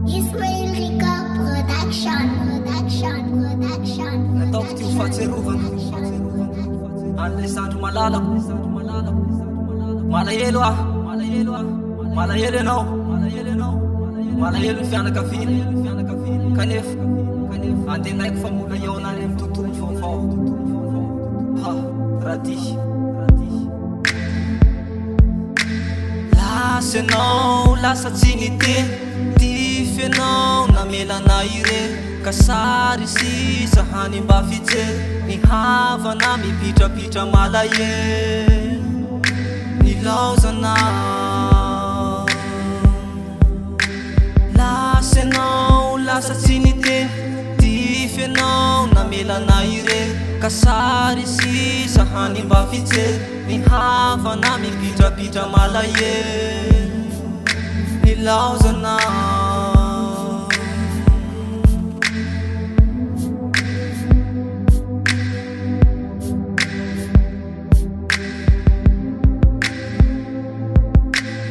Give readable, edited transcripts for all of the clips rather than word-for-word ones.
Ismail Rika Production. Nataoko ty ho fahatserovana an'le zandro malahelo ah, malahelo ianao, malahelo ny fianakaviana kanefa andenaiko fa mola eo anany amy tontolo vaovao. Ha, radihy lasa ianao lasa tsy niteny tify ianao namelana ireny ka sary sisa hany mba fijery ny havana mipitrapitra malahelo nilaozana lasa ianao lasa tsy niteny tify ianao namelana ireny ka sary sisa hany mba fijery ny havana mipitrapitra malahelo nilaozana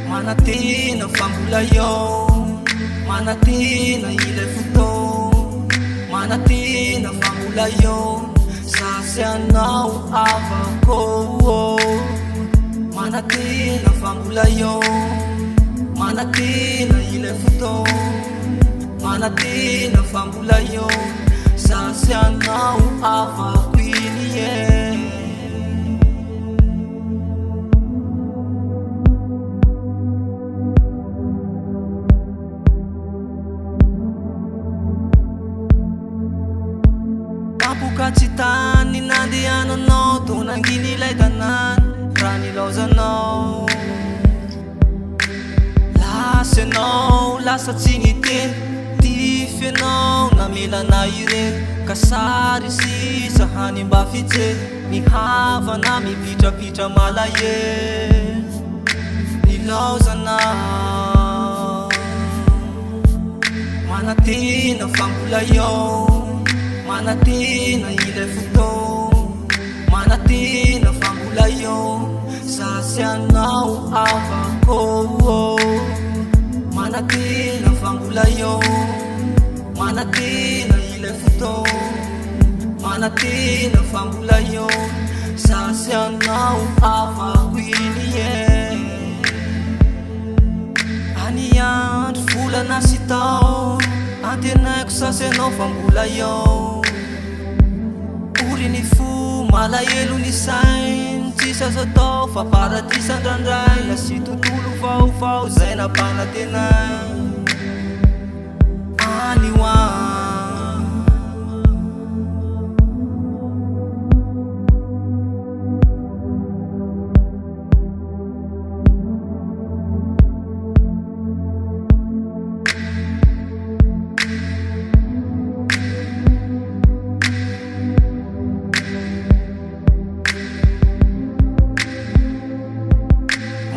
manatena fa mbola eo manatena ilay foto manatena fa mbola eo sasy anao avako manatena fa mbola eo manatena ilay foto manatena fa mbola eo sasy anao avako iny Tapoka tsy tany nandehananao to nanginy ilay tanany raha nilaozanao lasa ianao lasa tsy niteny tify ianao namelana ireny ka sary sisa hany mba fijery ny havana mipitrapitra malahelo nilaozana manatena fa mbola eo manatena ilay foto manatena fa mbola eo sasy anao avako manatena fa mbola eo manatena ilay foto manatena fa mbola eo sasy anao avako iny any andro volana sy tao antenaiko sasy anao fa mbola eo ory ny fo malahelo ny sainy tsisy azo atao fa paradisa ndrandray na sy tontolo vaovao zay nampanatenay any ho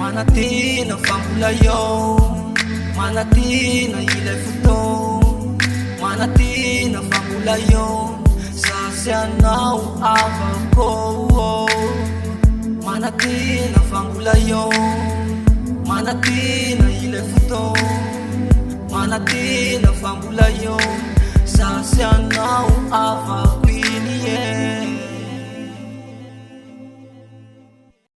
manatena fa mbola eo manatena ilay foto manatena fa mbola eo sasy anao avako manatena fa mbola eo manatena ilay foto manatena fa mbola eo sasy anao avako